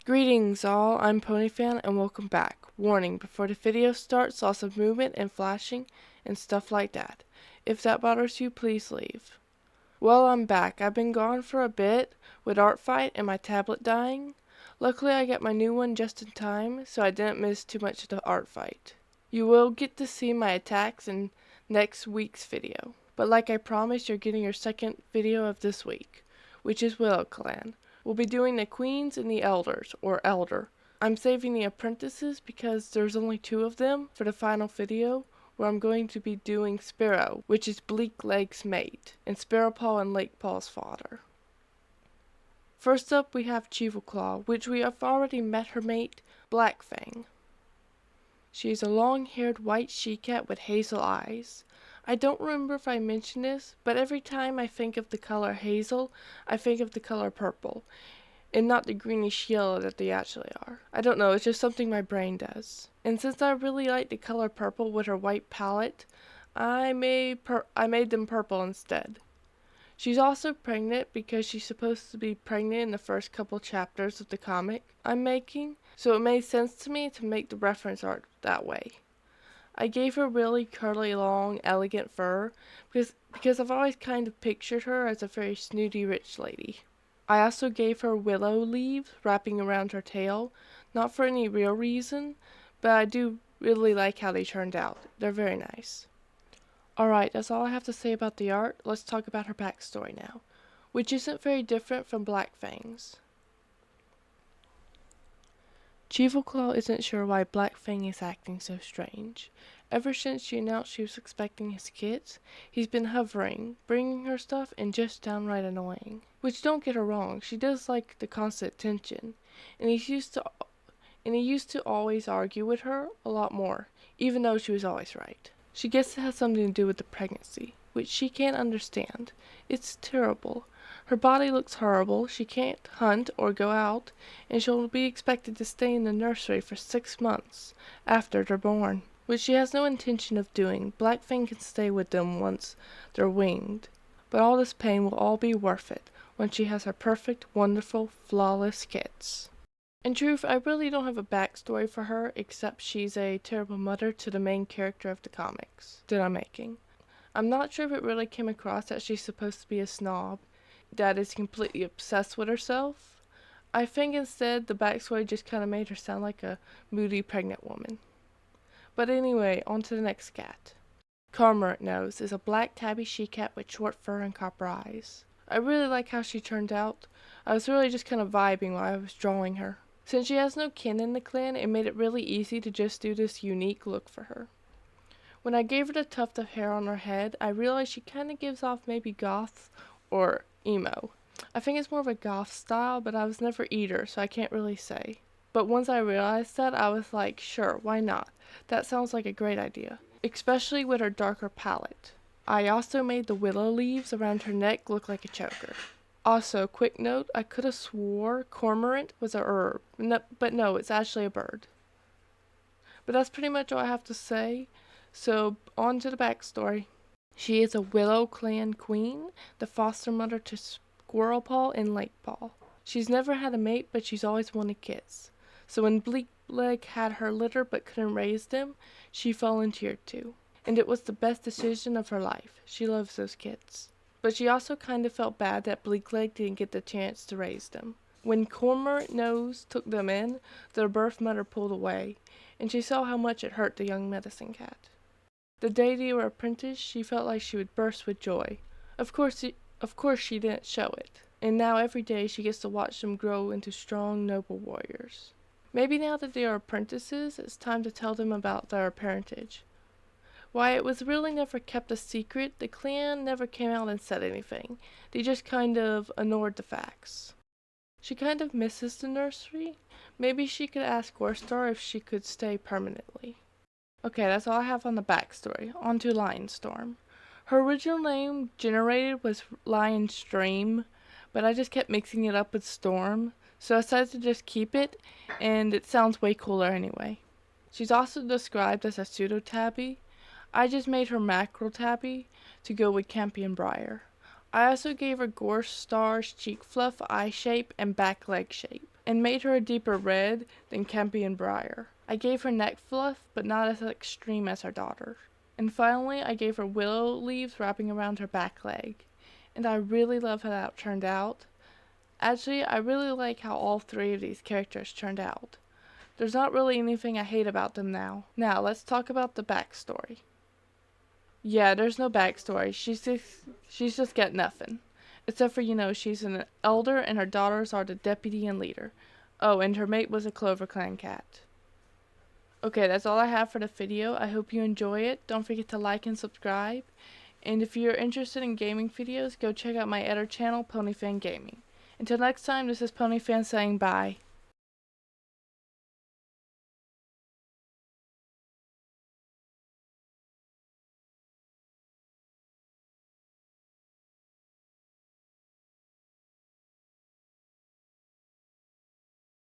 Greetings all, I'm Ponyfan and welcome back. Warning, before the video starts, lots of movement and flashing and stuff like that. If that bothers you, please leave. Well, I'm back. I've been gone for a bit with art fight and my tablet dying. Luckily I got my new one just in time, so I didn't miss too much of the art fight. You will get to see my attacks in next week's video. But like I promised, you're getting your second video of this week, which is Willow Clan. We'll be doing the queens and the elders, or elder. I'm saving the apprentices because there's only 2 of them for the final video, where I'm going to be doing Sparrow, which is Bleakleg's mate, and Sparrowpaw and Lakepaw's father. First up we have Cheval, which we have already met her mate, Black Fang. She is a long-haired white she-cat with hazel eyes. I don't remember if I mentioned this, but every time I think of the color hazel, I think of the color purple, and not the greenish yellow that they actually are. I don't know, it's just something my brain does. And since I really like the color purple with her white palette, I made them purple instead. She's also pregnant because she's supposed to be pregnant in the first couple chapters of the comic I'm making, so it made sense to me to make the reference art that way. I gave her really curly, long, elegant fur because I've always kind of pictured her as a very snooty rich lady. I also gave her willow leaves wrapping around her tail, not for any real reason, but I do really like how they turned out. They're very nice. Alright, that's all I have to say about the art. Let's talk about her backstory now, which isn't very different from Black Fang's. Cheval isn't sure why Black Fang is acting so strange. Ever since she announced she was expecting his kids, he's been hovering, bringing her stuff, and just downright annoying. Which, don't get her wrong, she does like the constant attention, and he used to always argue with her a lot more, even though she was always right. She guesses it has something to do with the pregnancy, which she can't understand. It's terrible. Her body looks horrible, she can't hunt or go out, and she'll be expected to stay in the nursery for 6 months after they're born, which she has no intention of doing. Black Fang can stay with them once they're winged, but all this pain will all be worth it when she has her perfect, wonderful, flawless kids. In truth, I really don't have a backstory for her, except she's a terrible mother to the main character of the comics that I'm making. I'm not sure if it really came across that she's supposed to be a snob that is completely obsessed with herself. I think instead the backstory just kind of made her sound like a moody pregnant woman. But anyway, on to the next cat. Cormorant Nose is a black tabby she-cat with short fur and copper eyes. I really like how she turned out. I was really just kind of vibing while I was drawing her. Since she has no kin in the clan, it made it really easy to just do this unique look for her. When I gave her the tuft of hair on her head, I realized she kind of gives off maybe goth or emo. I think it's more of a goth style, but I was never either, so I can't really say. But once I realized that, I was like, sure, why not? That sounds like a great idea, especially with her darker palette. I also made the willow leaves around her neck look like a choker. Also, quick note, I could have swore cormorant was a herb, but no, it's actually a bird. But that's pretty much all I have to say, so on to the backstory. She is a Willow clan queen, the foster mother to Squirrelpaw and Lakepaw. She's never had a mate, but she's always wanted kids. So when Bleakleg had her litter but couldn't raise them, she volunteered to. And it was the best decision of her life. She loves those kids. But she also kind of felt bad that Bleakleg didn't get the chance to raise them. When Cormorant Nose took them in, their birth mother pulled away, and she saw how much it hurt the young medicine cat. The day they were apprenticed, she felt like she would burst with joy. Of course she didn't show it, and now every day she gets to watch them grow into strong, noble warriors. Maybe now that they are apprentices, it's time to tell them about their parentage. Why, it was really never kept a secret. The clan never came out and said anything. They just kind of ignored the facts. She kind of misses the nursery. Maybe she could ask Warstar if she could stay permanently. Okay, that's all I have on the backstory. On to Lionstorm. Her original name generated was Lionstream, but I just kept mixing it up with Storm, so I decided to just keep it, and it sounds way cooler anyway. She's also described as a pseudo-tabby. I just made her mackerel tabby to go with Campion Briar. I also gave her gorse stars, cheek fluff, eye shape, and back leg shape. and made her a deeper red than Campion Briar. I gave her neck fluff, but not as extreme as her daughter. And finally, I gave her willow leaves wrapping around her back leg. And I really love how that turned out. Actually, I really like how all three of these characters turned out. There's not really anything I hate about them now. Now, let's talk about the backstory. Yeah, there's no backstory. She's just got nothing. Except for, she's an elder and her daughters are the deputy and leader. Oh, and her mate was a Clover Clan cat. Okay, that's all I have for the video. I hope you enjoy it. Don't forget to like and subscribe. And if you're interested in gaming videos, go check out my other channel, Pony Fan Gaming. Until next time, this is Pony Fan saying bye.